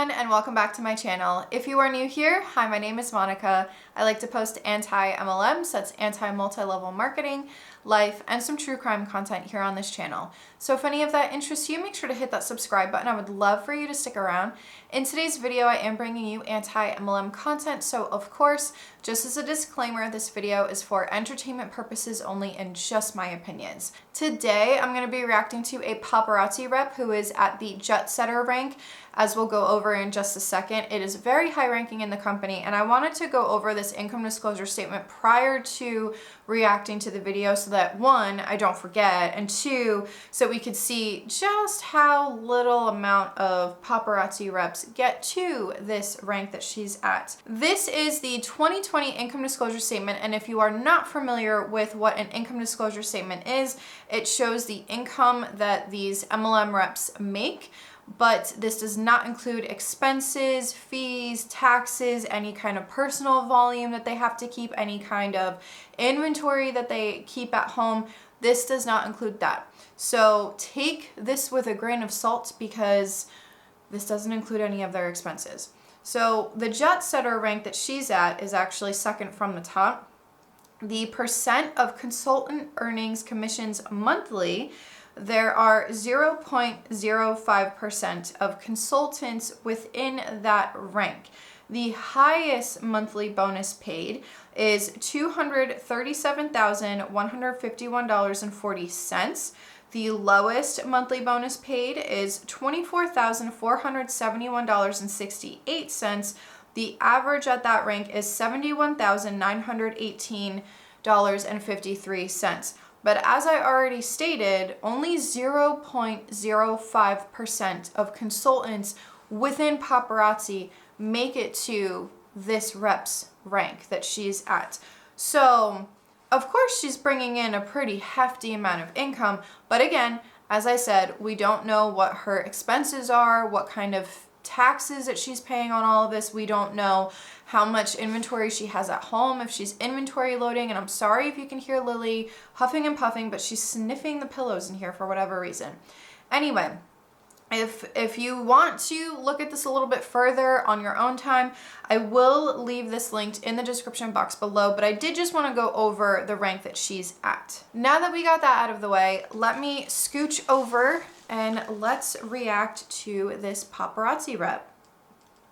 everyone, and welcome back to my channel. If you are new here, hi, my name is Monica. I like to post anti-MLM, so that's anti-multi-level marketing, life, and some true crime content here on this channel. So if any of that interests you, make sure to hit that subscribe button. I would love for you to stick around. In today's video, I am bringing you anti-MLM content, so of course, just as a disclaimer, this video is for entertainment purposes only and just my opinions. Today, I'm going to be reacting to a paparazzi rep who is at the jet setter rank, as we'll go over in just a second. It is very high ranking in the company, and I wanted to go over this income disclosure statement prior to reacting to the video so that one, I don't forget, and two, so we could see just how little amount of paparazzi reps get to this rank that she's at. This is the 2020 income disclosure statement, and if you are not familiar with what an income disclosure statement is, it shows the income that these MLM reps make, but this does not include expenses, fees, taxes, any kind of personal volume that they have to keep, any kind of inventory that they keep at home. This does not include that. So take this with a grain of salt because this doesn't include any of their expenses. So the jet setter rank that she's at is actually second from the top. The percent of consultant earnings commissions monthly, there are 0.05% of consultants within that rank. The highest monthly bonus paid is $237,151.40. The lowest monthly bonus paid is $24,471.68. The average at that rank is $71,918.53. But as I already stated, only 0.05% of consultants within paparazzi make it to this rep's rank that she's at. So, of course, she's bringing in a pretty hefty amount of income. But again, as I said, we don't know what her expenses are, what kind of taxes that she's paying on all of this. We don't know how much inventory she has at home, if she's inventory loading, and I'm sorry if you can hear Lily huffing and puffing, but she's sniffing the pillows in here for whatever reason. Anyway, if you want to look at this a little bit further on your own time, I will leave this linked in the description box below, but I did just want to go over the rank that she's at. Now that we got that out of the way, let me scooch over and let's react to this paparazzi rep.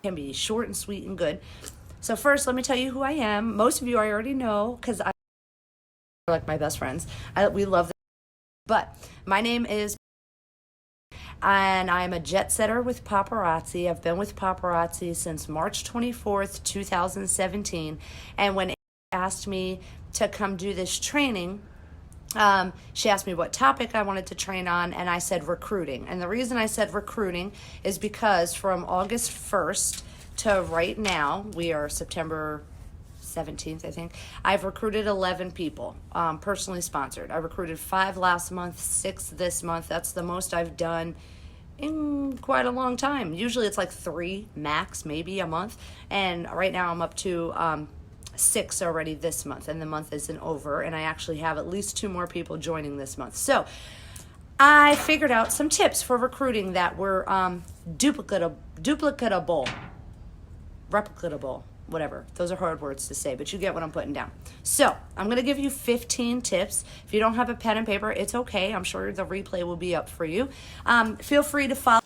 Can be short and sweet and good. So first, let me tell you who I am. Most of you I already know because I like my best friends. We love them. But my name is, and I'm a jet setter with Paparazzi. I've been with Paparazzi since March 24th, 2017. And when asked me to come do this training, she asked me what topic I wanted to train on, and I said recruiting. And the reason I said recruiting is because from August 1st to right now, we are September 17th, I think, I've recruited 11 people, personally sponsored. I recruited 5 last month, 6 this month. That's the most I've done in quite a long time. Usually it's like 3 max, maybe a month. And right now I'm up to 6 already this month, and the month isn't over, and I actually have at least 2 more people joining this month. So I figured out some tips for recruiting that were duplicatable, replicatable, whatever. Those are hard words to say, but you get what I'm putting down. So I'm going to give you 15 tips. If you don't have a pen and paper, it's okay. I'm sure the replay will be up for you. Feel free to follow.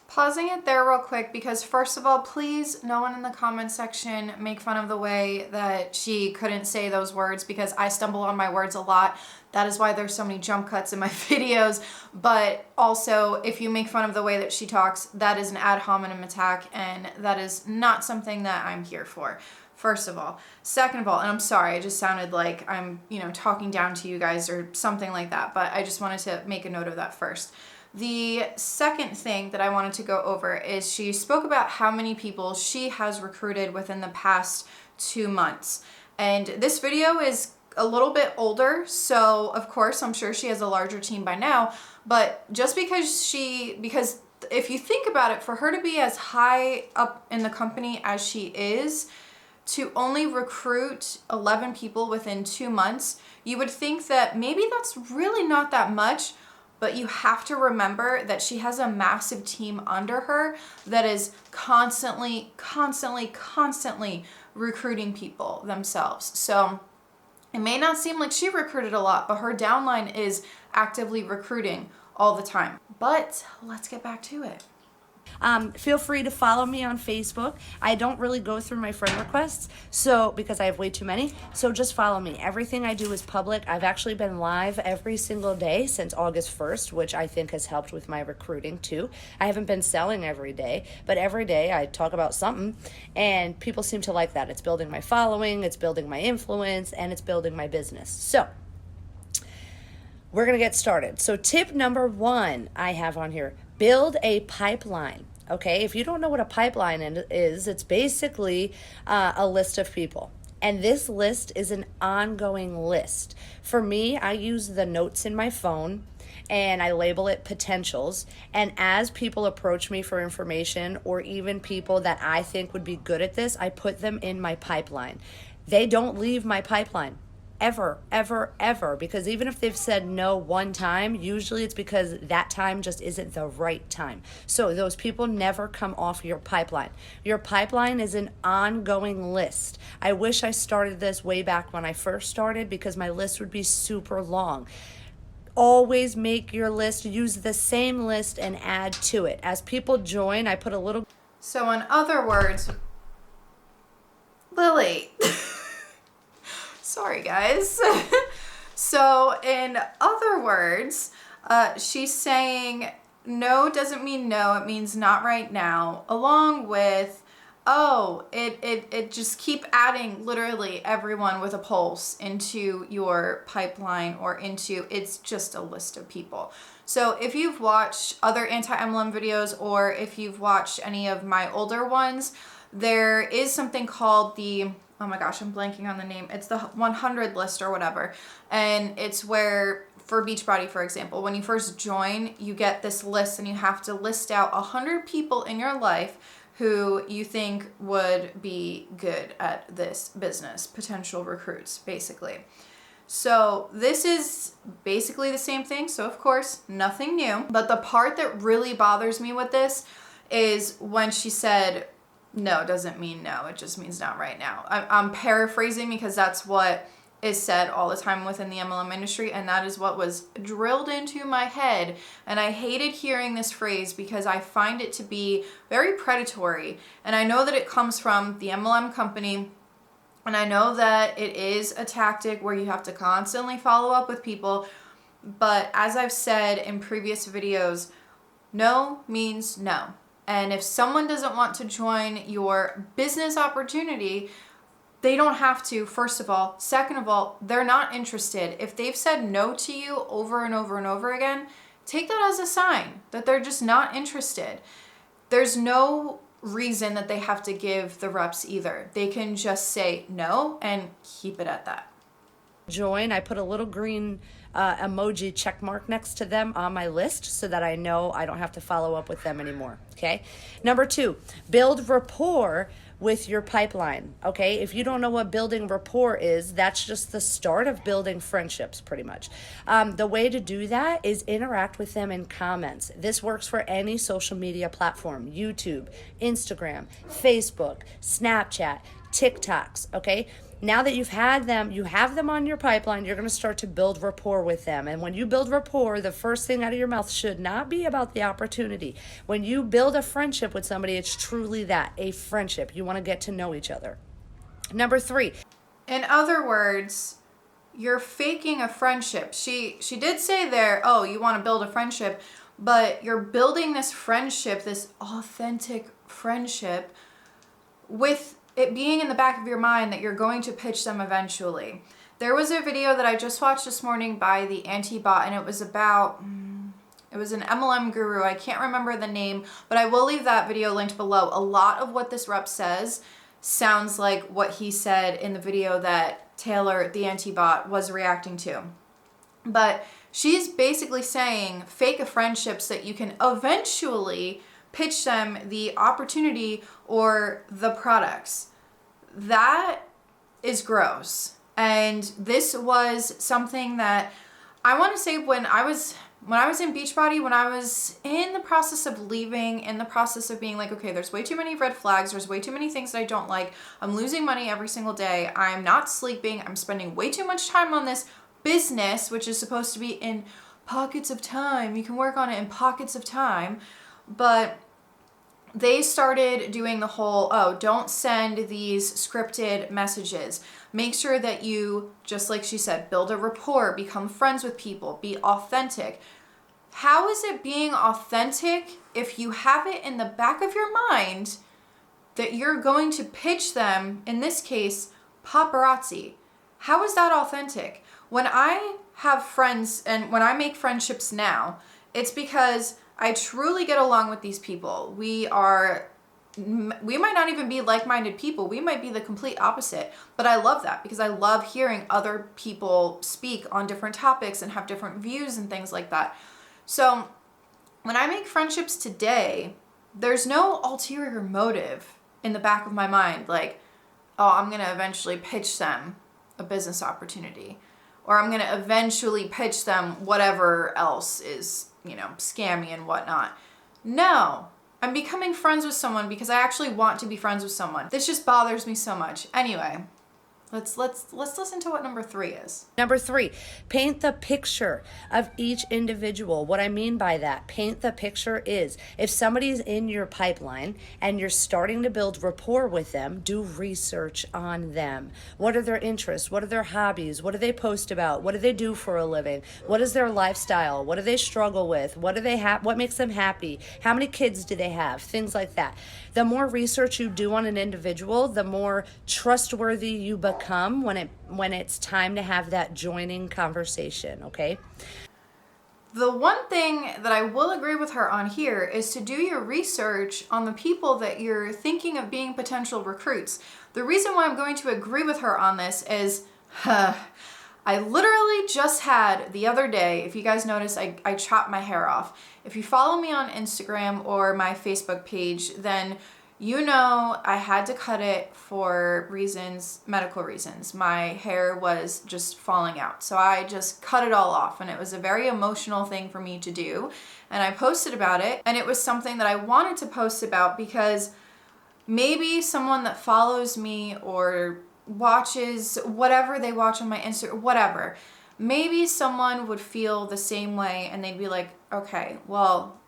Pausing it there real quick because first of all, please, no one in the comment section make fun of the way that she couldn't say those words because I stumble on my words a lot. That is why there's so many jump cuts in my videos. But also, if you make fun of the way that she talks, that is an ad hominem attack, and that is not something that I'm here for. First of all. Second of all, and I'm sorry, it just sounded like I'm, talking down to you guys or something like that, but I just wanted to make a note of that first. The second thing that I wanted to go over is she spoke about how many people she has recruited within the past 2 months. And this video is a little bit older, so of course I'm sure she has a larger team by now, but just because if you think about it, for her to be as high up in the company as she is, to only recruit 11 people within 2 months, you would think that maybe that's really not that much. but you have to remember that she has a massive team under her that is constantly recruiting people themselves. So it may not seem like she recruited a lot, but her downline is actively recruiting all the time. But let's get back to it. Feel free to follow me on Facebook. I don't really go through my friend requests, so because I have way too many. So just follow me. Everything I do is public. I've actually been live every single day since August 1st, which I think has helped with my recruiting too. I haven't been selling every day, but every day I talk about something, and people seem to like that. It's building my following, it's building my influence, and it's building my business. So we're going to get started. So tip number 1 I have on here, build a pipeline. Okay, if you don't know what a pipeline is, it's basically a list of people. And this list is an ongoing list. For me, I use the notes in my phone and I label it potentials. And as people approach me for information, or even people that I think would be good at this, I put them in my pipeline. They don't leave my pipeline. Ever, because even if they've said no one time, usually it's because that time just isn't the right time. So those people never come off your pipeline. Your pipeline is an ongoing list. I wish I started this way back when I first started, because my list would be super long. Always make your list, use the same list and add to it. As people join, I put a little... So in other words, Lily... Sorry, guys. So in other words, she's saying no doesn't mean no, it means not right now, along with, it just keep adding literally everyone with a pulse into your pipeline, or into, it's just a list of people. So if you've watched other anti-MLM videos, or if you've watched any of my older ones, there is something called the, oh my gosh, I'm blanking on the name. It's the 100 list or whatever. And it's where, for Beachbody, for example, when you first join, you get this list and you have to list out 100 people in your life who you think would be good at this business, potential recruits, basically. So this is basically the same thing. So of course, nothing new. But the part that really bothers me with this is when she said, no doesn't mean no, it just means not right now. I'm paraphrasing, because that's what is said all the time within the MLM industry, and that is what was drilled into my head. And I hated hearing this phrase because I find it to be very predatory. And I know that it comes from the MLM company, and I know that it is a tactic where you have to constantly follow up with people. But as I've said in previous videos, no means no. And if someone doesn't want to join your business opportunity, they don't have to, first of all. Second of all, they're not interested. If they've said no to you over and over and over again, take that as a sign that they're just not interested. There's no reason that they have to give the reps either. They can just say no and keep it at that. Join, I put a little green emoji check mark next to them on my list, so that I know I don't have to follow up with them anymore. Okay. Number 2, build rapport with your pipeline. Okay. If you don't know what building rapport is, that's just the start of building friendships, pretty much. The way to do that is interact with them in comments. This works for any social media platform: YouTube, Instagram, Facebook, Snapchat, TikToks. Okay. Now that you've had them, you have them on your pipeline, you're going to start to build rapport with them. And when you build rapport, the first thing out of your mouth should not be about the opportunity. When you build a friendship with somebody, it's truly that, a friendship. You want to get to know each other. Number 3. In other words, you're faking a friendship. She did say there, oh, you want to build a friendship, but you're building this friendship, this authentic friendship, with it being in the back of your mind that you're going to pitch them eventually. There was a video that I just watched this morning by the Anti-Bot, and it was about, it was an MLM guru. I can't remember the name, but I will leave that video linked below. A lot of what this rep says sounds like what he said in the video that Taylor, the Anti-Bot, was reacting to. But she's basically saying fake a friendship so that you can eventually pitch them the opportunity or the products. That is gross. And this was something that I want to say when I was when I was in Beachbody, when I was in the process of leaving, in the process of being like, okay, there's way too many red flags, there's way too many things that I don't like, I'm losing money every single day, I'm not sleeping, I'm spending way too much time on this business, which is supposed to be in pockets of time. You can work on it in pockets of time, but they started doing the whole, oh, don't send these scripted messages. Make sure that you, just like she said, build a rapport, become friends with people, be authentic. How is it being authentic if you have it in the back of your mind that you're going to pitch them, in this case, paparazzi? How is that authentic? When I have friends and when I make friendships now, it's because I truly get along with these people. We might not even be like-minded people. We might be the complete opposite, but I love that because I love hearing other people speak on different topics and have different views and things like that. So when I make friendships today, there's no ulterior motive in the back of my mind, like, oh, I'm going to eventually pitch them a business opportunity, or I'm going to eventually pitch them whatever else is, scammy and whatnot. No, I'm becoming friends with someone because I actually want to be friends with someone. This just bothers me so much. Anyway, let's listen to what number 3 is. Number 3, paint the picture of each individual. What I mean by that, paint the picture is if somebody's in your pipeline and you're starting to build rapport with them, do research on them. What are their interests? What are their hobbies? What do they post about? What do they do for a living? What is their lifestyle? What do they struggle with? What do they have? What makes them happy? How many kids do they have? Things like that. The more research you do on an individual, the more trustworthy you become when it's time to have that joining conversation, okay? The one thing that I will agree with her on here is to do your research on the people that you're thinking of being potential recruits. The reason why I'm going to agree with her on this is, I literally just had the other day, if you guys notice, I chopped my hair off. If you follow me on Instagram or my Facebook page, then you know I had to cut it for medical reasons. My hair was just falling out. So I just cut it all off, and it was a very emotional thing for me to do. And I posted about it, and it was something that I wanted to post about because maybe someone that follows me or watches whatever they watch on my Instagram, whatever, maybe someone would feel the same way and they'd be like, okay, well,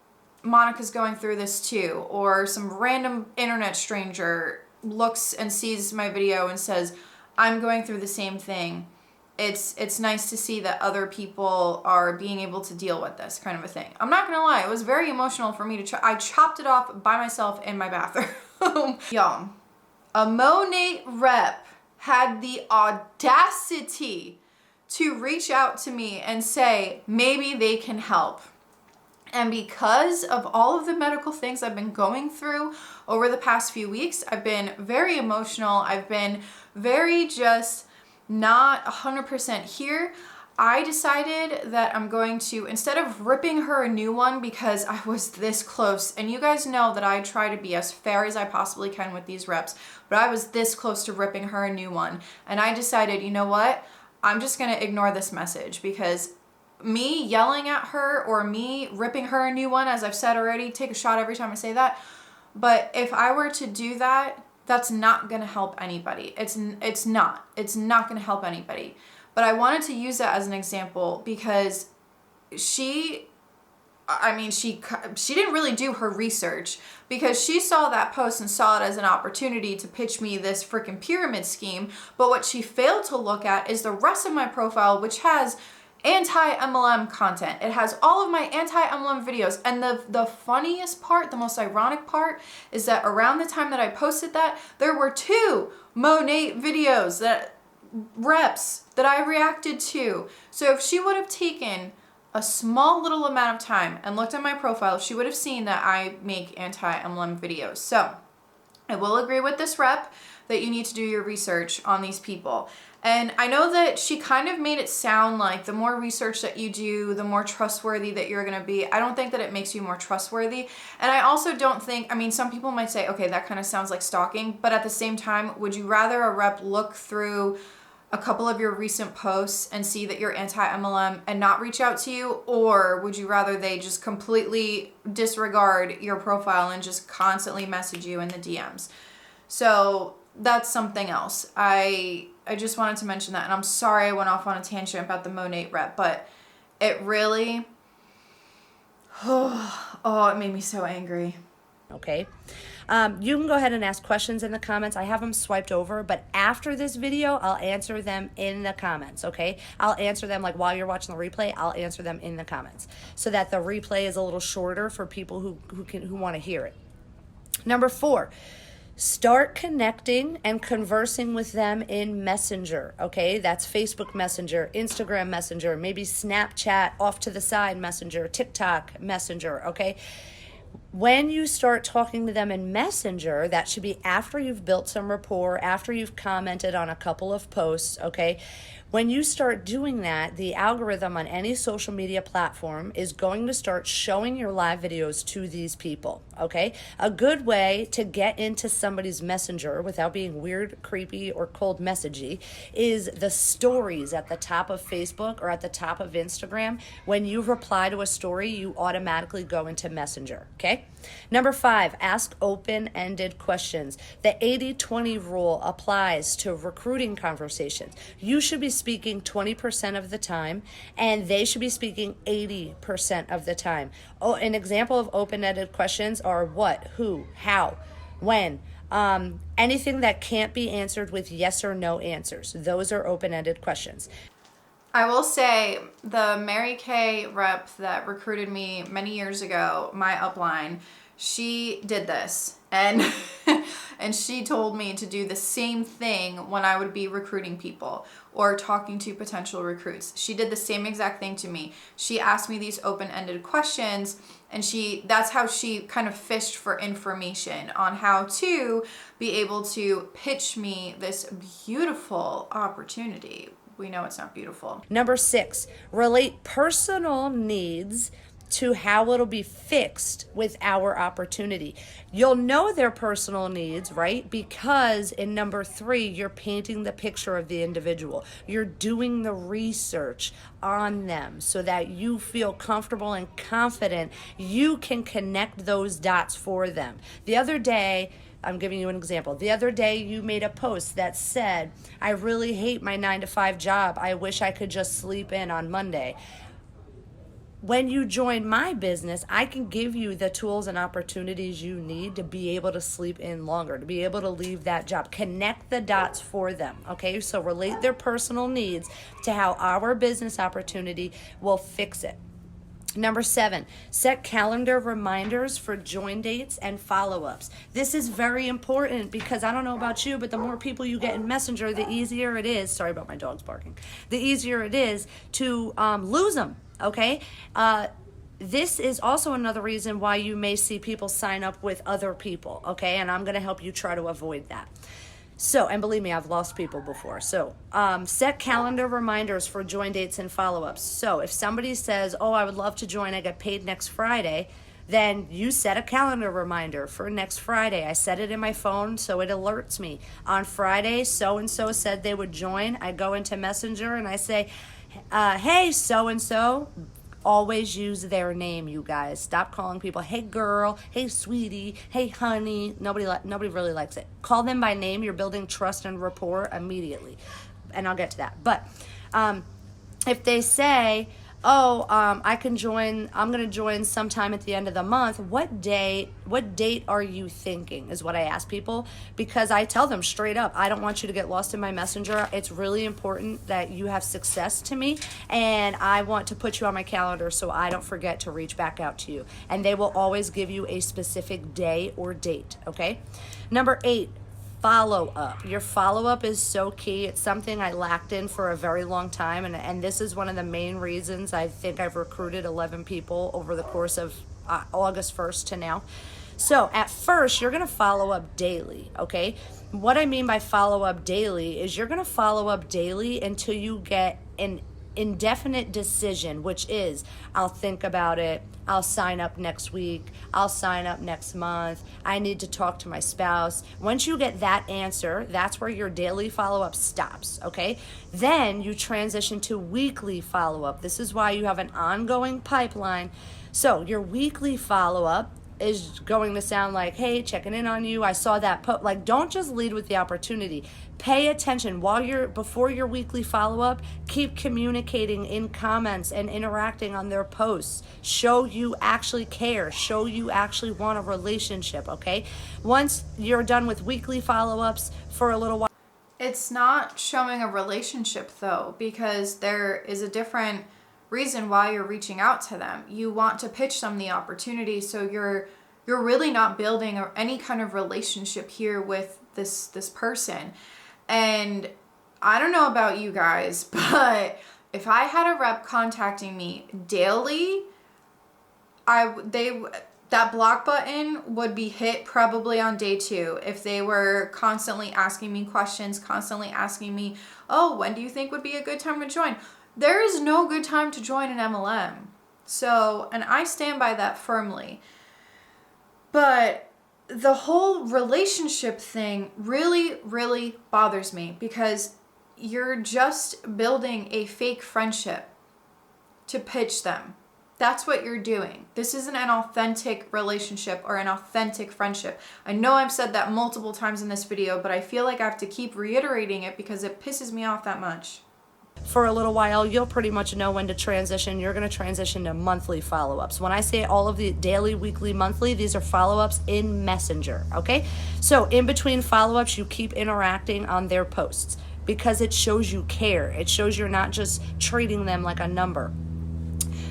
Monica's going through this too. Or some random internet stranger looks and sees my video and says, I'm going through the same thing. It's nice to see that other people are being able to deal with this kind of a thing. I'm not gonna lie, it was very emotional for me to I chopped it off by myself in my bathroom. Y'all, a Monate rep had the audacity to reach out to me and say maybe they can help. And because of all of the medical things I've been going through over the past few weeks, I've been very emotional. I've been very just not 100% here. I decided that I'm going to, instead of ripping her a new one because I was this close, and you guys know that I try to be as fair as I possibly can with these reps, but I was this close to ripping her a new one. And I decided, you know what? I'm just going to ignore this message because me yelling at her or me ripping her a new one, as I've said already, take a shot every time I say that. But if I were to do that, that's not going to help anybody. It's not going to help anybody. But I wanted to use that as an example because she didn't really do her research because she saw that post and saw it as an opportunity to pitch me this freaking pyramid scheme. But what she failed to look at is the rest of my profile, which has anti-MLM content. It has all of my anti-MLM videos. And the funniest part, the most ironic part, is that around the time that I posted that, there were 2 Monate videos, reps that I reacted to. So if she would have taken a small little amount of time and looked at my profile, she would have seen that I make anti-MLM videos. So I will agree with this rep that you need to do your research on these people. And I know that she kind of made it sound like the more research that you do, the more trustworthy that you're going to be. I don't think that it makes you more trustworthy. And I also don't think, some people might say, okay, that kind of sounds like stalking. But at the same time, would you rather a rep look through a couple of your recent posts and see that you're anti-MLM and not reach out to you? Or would you rather they just completely disregard your profile and just constantly message you in the DMs? So that's something else. I just wanted to mention that, and I'm sorry I went off on a tangent about the Monate rep, but it really, it made me so angry. Okay. You can go ahead and ask questions in the comments. I have them swiped over, but after this video, I'll answer them in the comments, okay? I'll answer them like while you're watching the replay, I'll answer them in the comments so that the replay is a little shorter for people who want to hear it. Number 4, start connecting and conversing with them in Messenger, okay? That's Facebook Messenger, Instagram Messenger, maybe Snapchat off to the side Messenger, TikTok Messenger, okay? When you start talking to them in Messenger, that should be after you've built some rapport, after you've commented on a couple of posts, okay? When you start doing that, the algorithm on any social media platform is going to start showing your live videos to these people, okay? A good way to get into somebody's Messenger without being weird, creepy, or cold messagey is the stories at the top of Facebook or at the top of Instagram. When you reply to a story, you automatically go into Messenger, okay? Number 5, ask open-ended questions. The 80-20 rule applies to recruiting conversations. You should be speaking 20% of the time, and they should be speaking 80% of the time. Oh, an example of open-ended questions are what, who, how, when. Anything that can't be answered with yes or no answers. Those are open-ended questions. I will say the Mary Kay rep that recruited me many years ago, my upline, she did this, and and she told me to do the same thing when I would be recruiting people or talking to potential recruits. She did the same exact thing to me. She asked me these open-ended questions, and that's how she kind of fished for information on how to be able to pitch me this beautiful opportunity. We know it's not beautiful. Number 6, relate personal needs to how it'll be fixed with our opportunity. You'll know their personal needs, right? Because in number 3, you're painting the picture of the individual. You're doing the research on them so that you feel comfortable and confident you can connect those dots for them. The other day, I'm giving you an example. The other day you made a post that said, I really hate my 9-to-5 job. I wish I could just sleep in on Monday. When you join my business, I can give you the tools and opportunities you need to be able to sleep in longer, to be able to leave that job. Connect the dots for them, okay? So relate their personal needs to how our business opportunity will fix it. Number 7, set calendar reminders for join dates and follow-ups. This is very important because I don't know about you, but the more people you get in Messenger, the easier it is, sorry about my dogs barking, the easier it is to lose them, okay? This is also another reason why you may see people sign up with other people, okay? And I'm going to help you try to avoid that. So, and believe me, I've lost people before. So, set calendar reminders for join dates and follow-ups. So, if somebody says, oh, I would love to join, I get paid next Friday, then you set a calendar reminder for next Friday. I set it in my phone so it alerts me. On Friday, so-and-so said they would join. I go into Messenger and I say, hey, so-and-so. Always use their name, you guys. Stop calling people, hey girl, hey sweetie, hey honey. Nobody really likes it. Call them by name. You're building trust and rapport immediately. And I'll get to that. But if they say, oh, I can join, I'm going to join sometime at the end of the month, what date are you thinking is what I ask people, because I tell them straight up, I don't want you to get lost in my Messenger. It's really important that you have success to me, and I want to put you on my calendar so I don't forget to reach back out to you. And they will always give you a specific day or date, okay? Number 8, follow-up. Your follow-up is so key. It's something I lacked in for a very long time, and this is one of the main reasons I think I've recruited 11 people over the course of August 1st to now. So at first, you're going to follow up daily, okay? What I mean by follow up daily is you're going to follow up daily until you get an indefinite decision, which is, I'll think about it, I'll sign up next week, I'll sign up next month, I need to talk to my spouse. Once you get that answer, that's where your daily follow-up stops, okay? Then you transition to weekly follow-up. This is why you have an ongoing pipeline. So your weekly follow-up is going to sound like, hey, checking in on you, I saw that post. Like, don't just lead with the opportunity. Pay attention before your weekly follow-up. Keep communicating in comments and interacting on their posts. Show you actually care. Show you actually want a relationship, okay? Once you're done with weekly follow-ups for a little while. It's not showing a relationship though, because there is a different reason why you're reaching out to them. You want to pitch them the opportunity, so you're really not building any kind of relationship here with this person. And I don't know about you guys, but if I had a rep contacting me daily, that block button would be hit probably on day 2 if they were constantly asking me questions, constantly asking me, oh, when do you think would be a good time to join? There is no good time to join an MLM. So, and I stand by that firmly. But the whole relationship thing really, really bothers me, because you're just building a fake friendship to pitch them. That's what you're doing. This isn't an authentic relationship or an authentic friendship. I know I've said that multiple times in this video, but I feel like I have to keep reiterating it because it pisses me off that much. For a little while, you'll pretty much know when to transition. You're going to transition to monthly follow-ups. When I say all of the daily, weekly, monthly, these are follow-ups in Messenger, okay? So in between follow-ups, you keep interacting on their posts because it shows you care. It shows you're not just treating them like a number.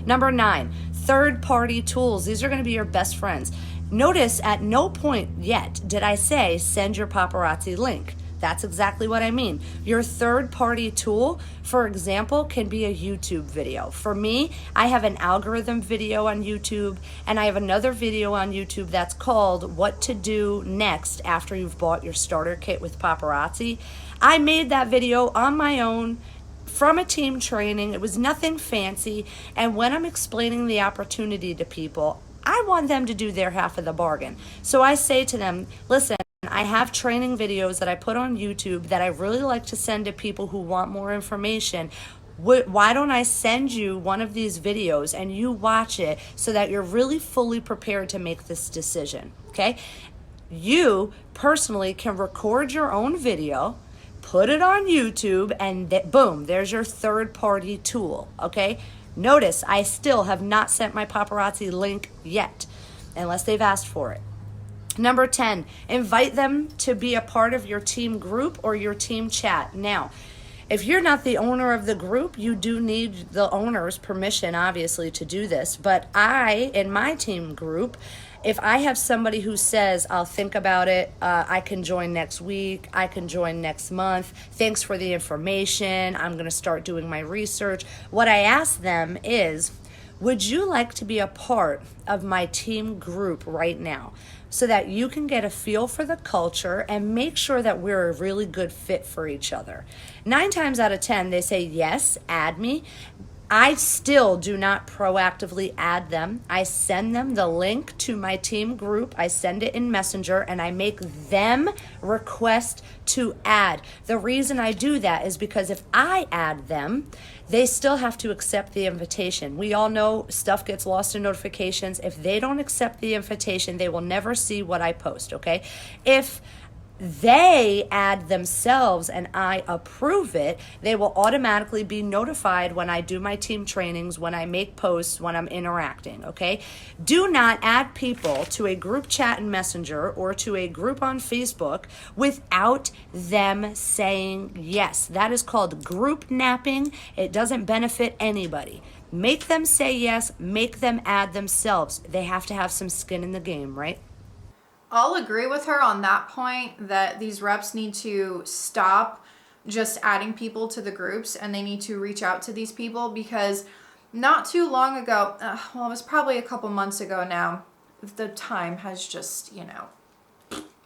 Number 9, third-party tools. These are going to be your best friends. Notice at no point yet did I say send your paparazzi link. That's exactly what I mean. Your third-party tool, for example, can be a YouTube video. For me, I have an algorithm video on YouTube, and I have another video on YouTube that's called What to Do Next After You've Bought Your Starter Kit with Paparazzi. I made that video on my own from a team training. It was nothing fancy, and when I'm explaining the opportunity to people, I want them to do their half of the bargain. So I say to them, listen, I have training videos that I put on YouTube that I really like to send to people who want more information. Why don't I send you one of these videos and you watch it so that you're really fully prepared to make this decision, okay? You personally can record your own video, put it on YouTube, and boom, there's your third-party tool, okay? Notice I still have not sent my paparazzi link yet, unless they've asked for it. Number 10, invite them to be a part of your team group or your team chat. Now, if you're not the owner of the group, you do need the owner's permission, obviously, to do this. But in my team group, if I have somebody who says, I'll think about it, I can join next week, I can join next month, thanks for the information, I'm going to start doing my research, what I ask them is, would you like to be a part of my team group right now, so that you can get a feel for the culture and make sure that we're a really good fit for each other? 9 times out of 10, they say, yes, add me. I still do not proactively add them. I send them the link to my team group. I send it in Messenger, and I make them request to add. The reason I do that is because if I add them, they still have to accept the invitation. We all know stuff gets lost in notifications. If they don't accept the invitation, they will never see what I post, okay? If they add themselves and I approve it, they will automatically be notified when I do my team trainings, when I make posts, when I'm interacting, okay? Do not add people to a group chat in Messenger or to a group on Facebook without them saying yes. That is called group napping. It doesn't benefit anybody. Make them say yes, make them add themselves. They have to have some skin in the game, right? I'll agree with her on that point, that these reps need to stop just adding people to the groups and they need to reach out to these people, because not too long ago, well, it was probably a couple months ago now, the time has just,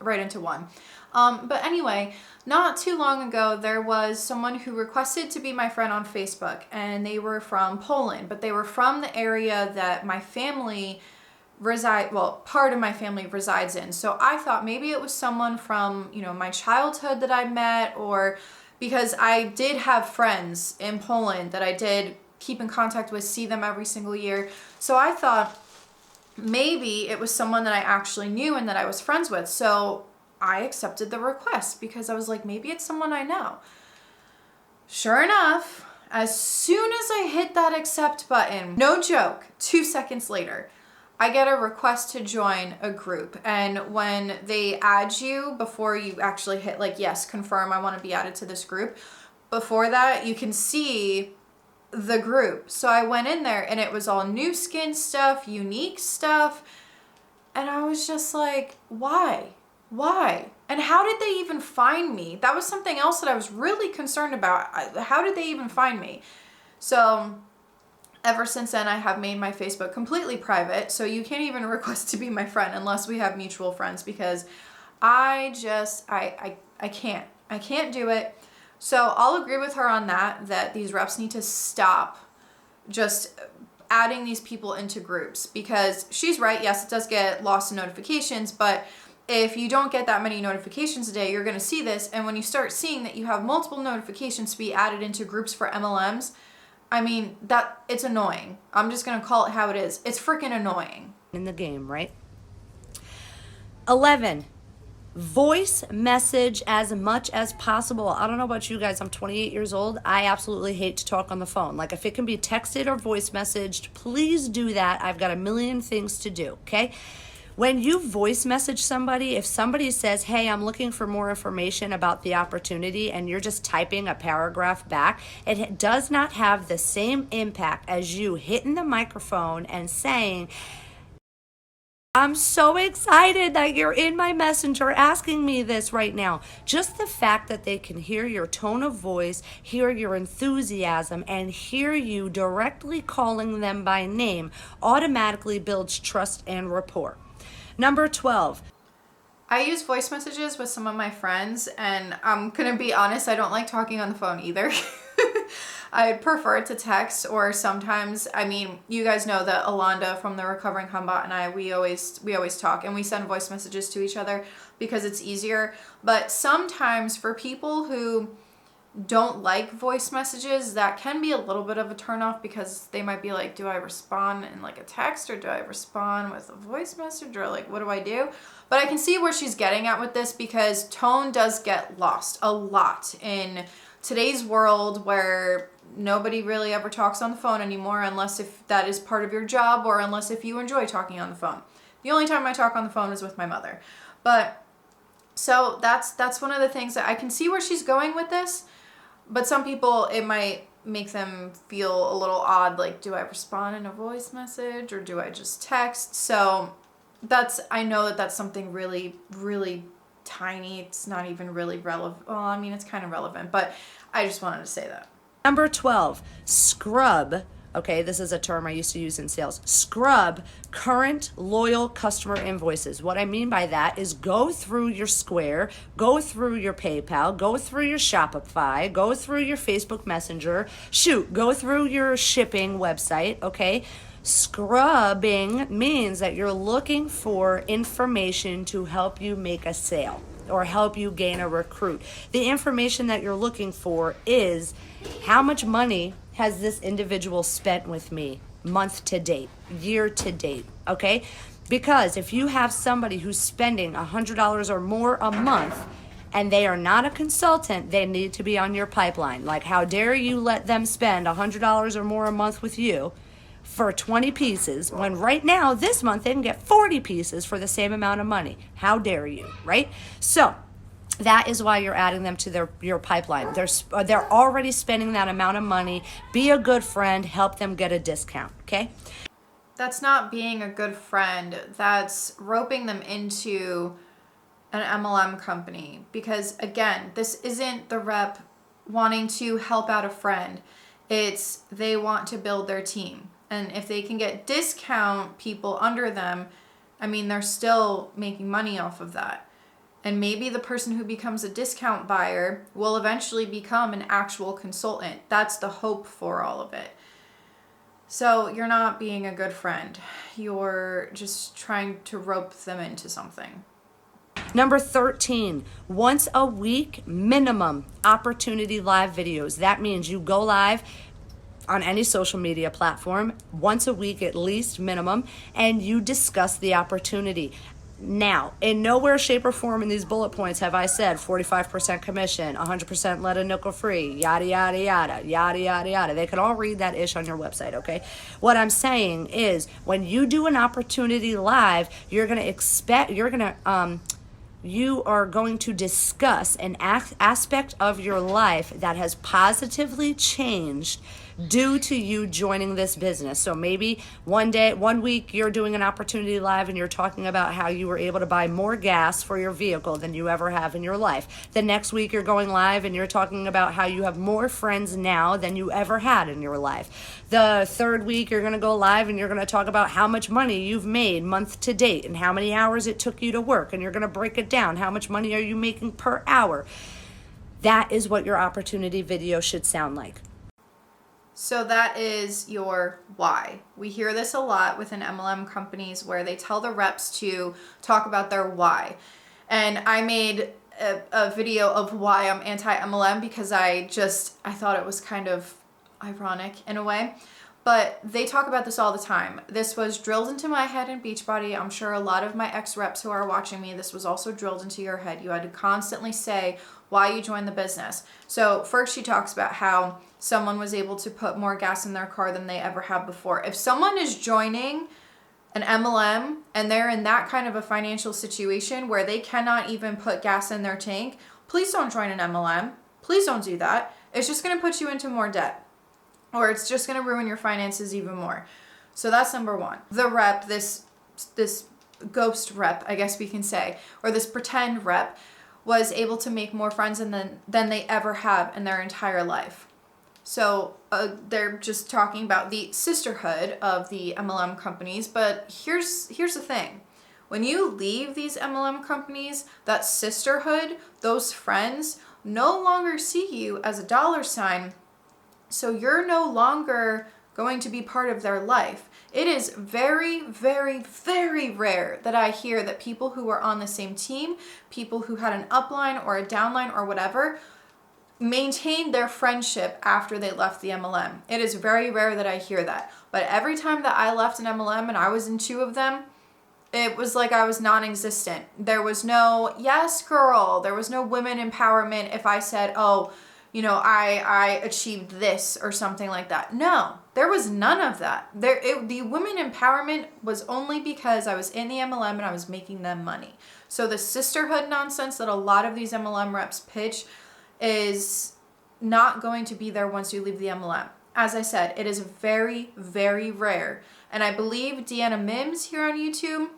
right into one. But anyway, not too long ago, there was someone who requested to be my friend on Facebook, and they were from Poland, but they were from the area that my family part of my family resides in. So I thought maybe it was someone from, my childhood that I met, or because I did have friends in Poland that I did keep in contact with, see them every single year. So I thought maybe it was someone that I actually knew and that I was friends with. So I accepted the request because I was like, maybe it's someone I know. Sure enough, as soon as I hit that accept button, no joke, 2 seconds later, I get a request to join a group. And when they add you, before you actually hit like, yes, confirm, I want to be added to this group, before that, you can see the group. So I went in there and it was all new skin stuff, unique stuff. And I was just like, why? And how did they even find me? That was something else that I was really concerned about. How did they even find me? So ever since then, I have made my Facebook completely private. So you can't even request to be my friend unless we have mutual friends, because I can't do it. So I'll agree with her on that these reps need to stop just adding these people into groups, because she's right. Yes, it does get lost in notifications, but if you don't get that many notifications a day, you're going to see this. And when you start seeing that you have multiple notifications to be added into groups for MLMs, I mean, it's annoying. I'm just going to call it how it is. It's freaking annoying. In the game, right? 11, voice message as much as possible. I don't know about you guys. I'm 28 years old. I absolutely hate to talk on the phone. Like, if it can be texted or voice messaged, please do that. I've got a million things to do, okay? When you voice message somebody, if somebody says, hey, I'm looking for more information about the opportunity, and you're just typing a paragraph back, it does not have the same impact as you hitting the microphone and saying, I'm so excited that you're in my messenger asking me this right now. Just the fact that they can hear your tone of voice, hear your enthusiasm, and hear you directly calling them by name automatically builds trust and rapport. Number 12. I use voice messages with some of my friends, and I'm going to be honest, I don't like talking on the phone either. I prefer to text, or sometimes, you guys know that Alonda from the Recovering Humbot and I, we always talk, and we send voice messages to each other because it's easier. But sometimes for people who don't like voice messages, that can be a little bit of a turnoff, because they might be like, do I respond in like a text, or do I respond with a voice message, or like, what do I do? But I can see where she's getting at with this, because tone does get lost a lot in today's world, where nobody really ever talks on the phone anymore, unless if that is part of your job, or unless if you enjoy talking on the phone. The only time I talk on the phone is with my mother. But so that's one of the things that I can see where she's going with this. But some people, it might make them feel a little odd, like, do I respond in a voice message, or do I just text? So I know that that's something really, really tiny. It's not even really relevant. Well, it's kind of relevant, but I just wanted to say that. Number 12, scrub. Okay, this is a term I used to use in sales. Scrub current loyal customer invoices. What I mean by that is go through your Square, go through your PayPal, go through your Shopify, go through your Facebook Messenger, go through your shipping website, okay? Scrubbing means that you're looking for information to help you make a sale or help you gain a recruit. The information that you're looking for is, how much money has this individual spent with me month to date, year to date, okay? Because if you have somebody who's spending $100 or more a month and they are not a consultant, they need to be on your pipeline. Like, how dare you let them spend $100 or more a month with you for 20 pieces, when right now, this month, they can get 40 pieces for the same amount of money. How dare you, right? So that is why you're adding them to your pipeline. They're already spending that amount of money. Be a good friend. Help them get a discount, okay? That's not being a good friend. That's roping them into an MLM company. Because, again, this isn't the rep wanting to help out a friend. It's they want to build their team. And if they can get discount people under them, they're still making money off of that. And maybe the person who becomes a discount buyer will eventually become an actual consultant. That's the hope for all of it. So you're not being a good friend. You're just trying to rope them into something. Number 13, once a week minimum opportunity live videos. That means you go live on any social media platform once a week at least minimum, and you discuss the opportunity. Now, in nowhere, shape, or form in these bullet points have I said 45% commission, 100% let a nickel free, yada, yada, yada, yada, yada, yada. They can all read that ish on your website, okay? What I'm saying is when you do an opportunity live, you are going to discuss an aspect of your life that has positively changed due to you joining this business. So maybe one week you're doing an opportunity live and you're talking about how you were able to buy more gas for your vehicle than you ever have in your life. The next week you're going live and you're talking about how you have more friends now than you ever had in your life. The third week you're going to go live and you're going to talk about how much money you've made month to date and how many hours it took you to work, and you're going to break it down. How much money are you making per hour? That is what your opportunity video should sound like. So that is your why. We hear this a lot within MLM companies where they tell the reps to talk about their why. And I made a video of why I'm anti-MLM because I thought it was kind of ironic in a way. But they talk about this all the time. This was drilled into my head in Beachbody. I'm sure a lot of my ex-reps who are watching me, this was also drilled into your head. You had to constantly say why you joined the business. So first she talks about how someone was able to put more gas in their car than they ever have before. If someone is joining an MLM and they're in that kind of a financial situation where they cannot even put gas in their tank, please don't join an MLM. Please don't do that. It's just going to put you into more debt. Or it's just going to ruin your finances even more. So that's number one. The rep, this ghost rep, I guess we can say, or this pretend rep, was able to make more friends than they ever have in their entire life. So they're just talking about the sisterhood of the MLM companies. But here's the thing. When you leave these MLM companies, that sisterhood, those friends, no longer see you as a dollar sign. So you're no longer going to be part of their life. It is very, very, very rare that I hear that people who are on the same team, people who had an upline or a downline or whatever, maintained their friendship after they left the MLM. It is very rare that I hear that. But every time that I left an MLM and I was in two of them, it was like I was non-existent. There was no, yes, girl. There was no women empowerment if I said, oh, you know, I achieved this or something like that. No, there was none of that. The women empowerment was only because I was in the MLM and I was making them money. So the sisterhood nonsense that a lot of these MLM reps pitch is not going to be there once you leave the MLM. As I said, it is very, very rare. And I believe Deanna Mims here on YouTube,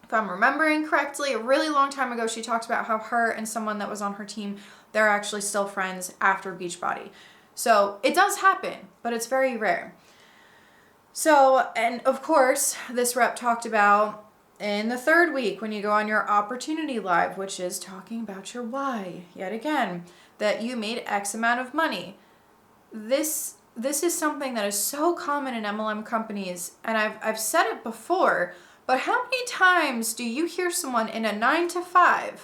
if I'm remembering correctly, a really long time ago, she talked about how her and someone that was on her team, they're actually still friends after Beachbody. So it does happen, but it's very rare. So, and of course, this rep talked about in the third week when you go on your opportunity live, which is talking about your why, yet again, that you made X amount of money. This is something that is so common in MLM companies, and I've said it before, but how many times do you hear someone in a 9-to-5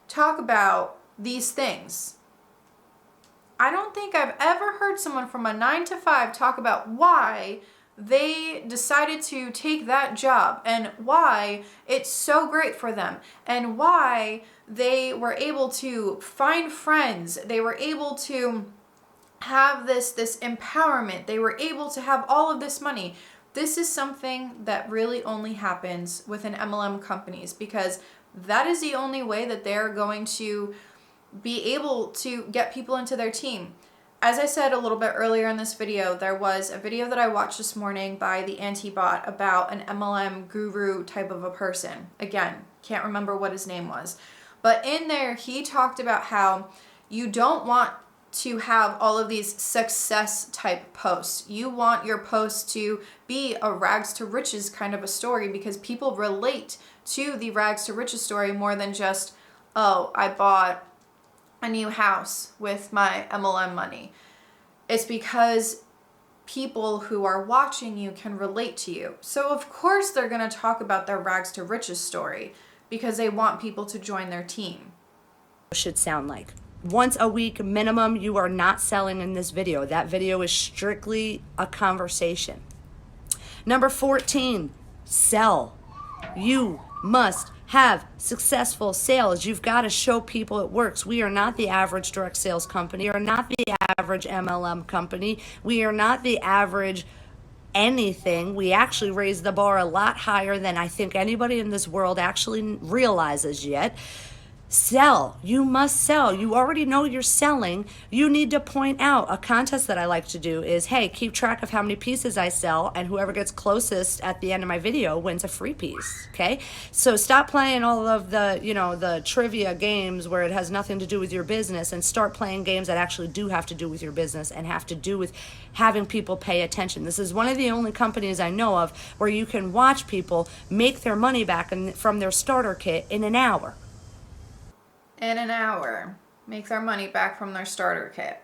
talk about these things? I don't think I've ever heard someone from a 9-to-5 talk about why they decided to take that job and why it's so great for them and why they were able to find friends. They were able to have this empowerment. They were able to have all of this money. This is something that really only happens within MLM companies because that is the only way that they're going to be able to get people into their team. As I said a little bit earlier in this video, there was a video that I watched this morning by the Antibot about an MLM guru type of a person. Again, can't remember what his name was. But in there, he talked about how you don't want to have all of these success type posts. You want your posts to be a rags to riches kind of a story because people relate to the rags to riches story more than just oh, I bought a new house with my MLM money. It's because people who are watching you can relate to you. So of course they're going to talk about their rags to riches story because they want people to join their team. Should sound like. Once a week minimum, you are not selling in this video. That video is strictly a conversation. Number 14, sell. You must have successful sales. You've got to show people it works. We are not the average direct sales company. We are not the average MLM company. We are not the average anything. We actually raise the bar a lot higher than I think anybody in this world actually realizes yet. Sell. You must sell. You already know you're selling. You need to point out. A contest that I like to do is, hey, keep track of how many pieces I sell, and whoever gets closest at the end of my video wins a free piece. Okay? So stop playing all of the, the trivia games where it has nothing to do with your business, and start playing games that actually do have to do with your business and have to do with having people pay attention. This is one of the only companies I know of where you can watch people make their money back from their starter kit in an hour. In an hour, make their money back from their starter kit.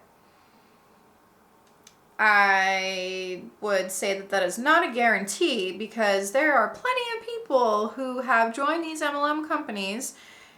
I would say that is not a guarantee because there are plenty of people who have joined these MLM companies,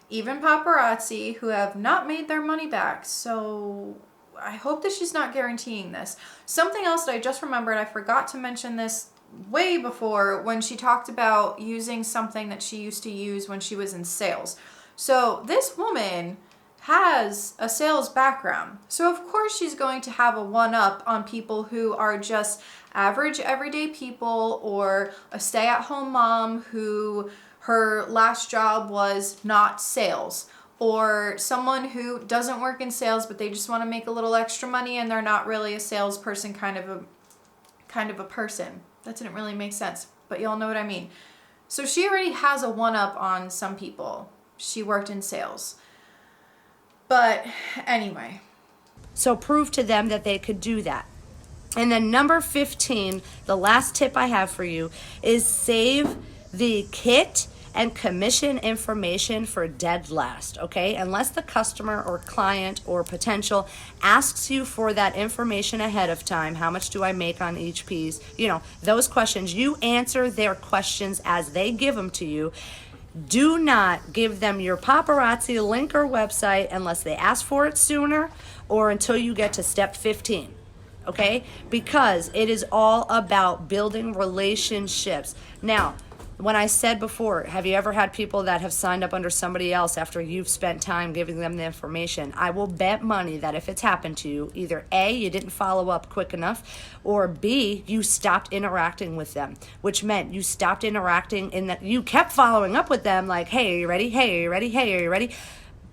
even Paparazzi, who have not made their money back. So I hope that she's not guaranteeing this. Something else that I just remembered, I forgot to mention this way before when she talked about using something that she used to use when she was in sales. So this woman has a sales background. So of course she's going to have a one-up on people who are just average everyday people, or a stay-at-home mom who her last job was not sales, or someone who doesn't work in sales but they just want to make a little extra money and they're not really a salesperson kind of a person. That didn't really make sense, but y'all know what I mean. So she already has a one-up on some people. She worked in sales. But anyway. So prove to them that they could do that. And then number 15, the last tip I have for you is save the kit and commission information for dead last, okay? Unless the customer or client or potential asks you for that information ahead of time, how much do I make on each piece? Those questions, you answer their questions as they give them to you. Do not give them your Paparazzi link or website unless they ask for it sooner or until you get to step 15, okay? Because it is all about building relationships. Now, when I said before, have you ever had people that have signed up under somebody else after you've spent time giving them the information? I will bet money that if it's happened to you, either A, you didn't follow up quick enough, or B, you stopped interacting with them, which meant you stopped interacting in that you kept following up with them like, hey, are you ready? Hey, are you ready? Hey, are you ready?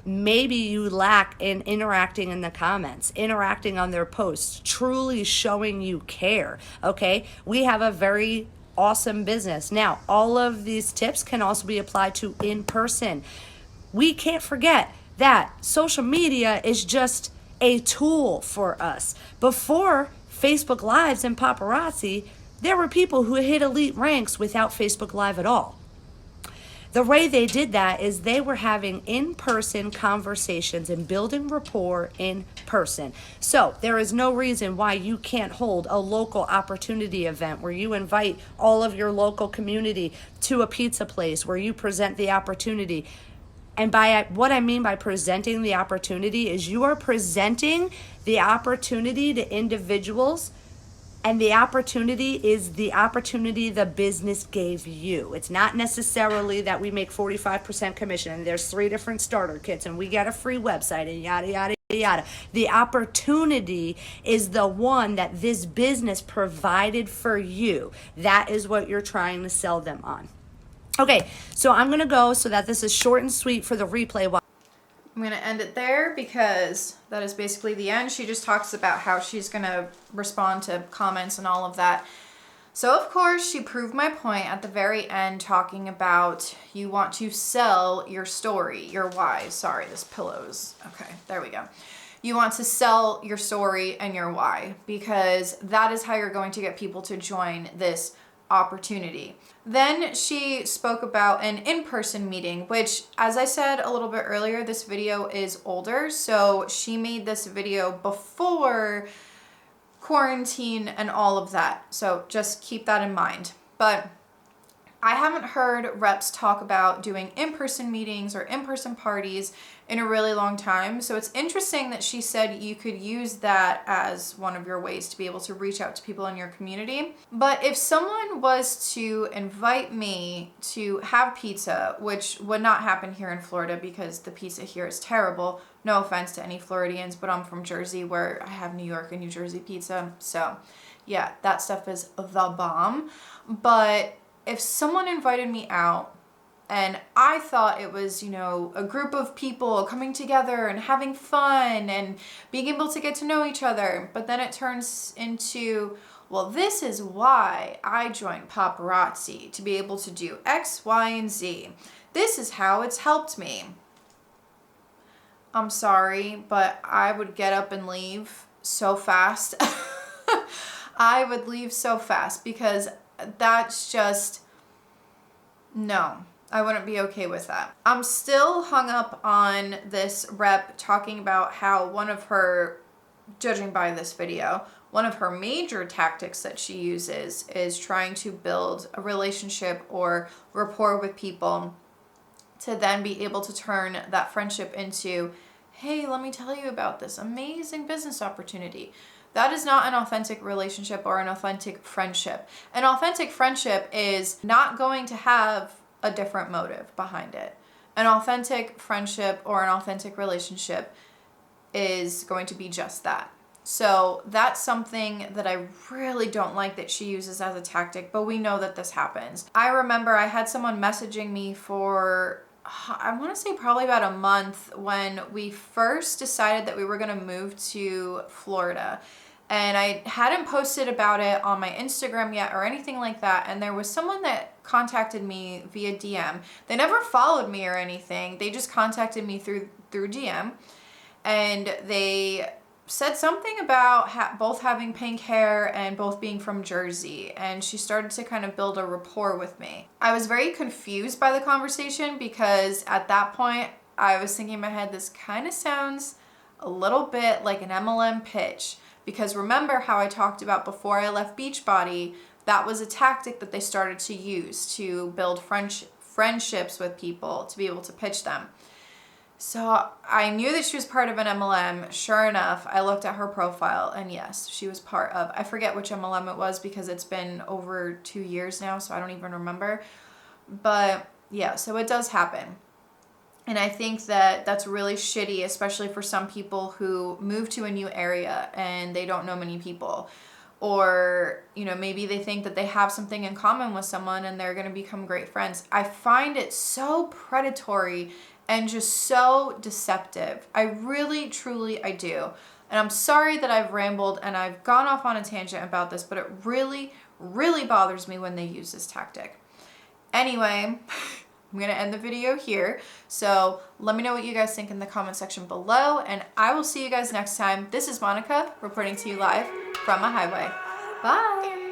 Maybe you lack in interacting in the comments, interacting on their posts, truly showing you care, okay? We have a very awesome business. Now, all of these tips can also be applied to in person. We can't forget that social media is just a tool for us. Before Facebook Lives and Paparazzi, there were people who hit elite ranks without Facebook Live at all. The way they did that is they were having in-person conversations and building rapport in person. So there is no reason why you can't hold a local opportunity event where you invite all of your local community to a pizza place where you present the opportunity. And by what I mean by presenting the opportunity is you are presenting the opportunity to individuals, and the opportunity is the opportunity the business gave you. It's not necessarily that we make 45% commission and there's 3 different starter kits and we get a free website and yada, yada, yada. The opportunity is the one that this business provided for you. That is what you're trying to sell them on. Okay, so I'm going to go so that this is short and sweet for the replay. I'm going to end it there because that is basically the end. She just talks about how she's going to respond to comments and all of that. So, of course, she proved my point at the very end talking about you want to sell your story, your why. Sorry, this pillow's... Okay, there we go. You want to sell your story and your why because that is how you're going to get people to join this opportunity. Then she spoke about an in-person meeting, which, as I said a little bit earlier, this video is older. So she made this video before quarantine and all of that. So just keep that in mind. But I haven't heard reps talk about doing in-person meetings or in-person parties in a really long time. So it's interesting that she said you could use that as one of your ways to be able to reach out to people in your community. But if someone was to invite me to have pizza, which would not happen here in Florida because the pizza here is terrible. No offense to any Floridians, but I'm from Jersey where I have New York and New Jersey pizza. So yeah, that stuff is the bomb. But if someone invited me out and I thought it was, you know, a group of people coming together and having fun and being able to get to know each other, but then it turns into, well, this is why I joined Paparazzi, to be able to do X, Y, and Z. This is how it's helped me. I'm sorry, but I would get up and leave so fast. I would leave so fast because that's just, no, I wouldn't be okay with that. I'm still hung up on this rep talking about how one of her, judging by this video, one of her major tactics that she uses is trying to build a relationship or rapport with people to then be able to turn that friendship into, hey, let me tell you about this amazing business opportunity. That is not an authentic relationship or an authentic friendship. An authentic friendship is not going to have a different motive behind it. An authentic friendship or an authentic relationship is going to be just that. So that's something that I really don't like that she uses as a tactic, but we know that this happens. I remember I had someone messaging me for, I want to say probably about a month when we first decided that we were going to move to Florida. And I hadn't posted about it on my Instagram yet or anything like that. And there was someone that contacted me via DM. They never followed me or anything. They just contacted me through DM. And they said something about both having pink hair and both being from Jersey. And she started to kind of build a rapport with me. I was very confused by the conversation because at that point, I was thinking in my head, this kind of sounds a little bit like an MLM pitch. Because remember how I talked about before I left Beachbody, that was a tactic that they started to use to build friendships with people, to be able to pitch them. So I knew that she was part of an MLM. Sure enough, I looked at her profile and yes, she was part of, I forget which MLM it was because it's been over 2 years now, so I don't even remember. But yeah, so it does happen. And I think that that's really shitty, especially for some people who move to a new area and they don't know many people. Or, you know, maybe they think that they have something in common with someone and they're going to become great friends. I find it so predatory and just so deceptive. I really, truly, I do. And I'm sorry that I've rambled and I've gone off on a tangent about this, but it really, really bothers me when they use this tactic. Anyway, I'm going to end the video here. So let me know what you guys think in the comment section below, and I will see you guys next time. This is Monica reporting to you live from a highway. Bye.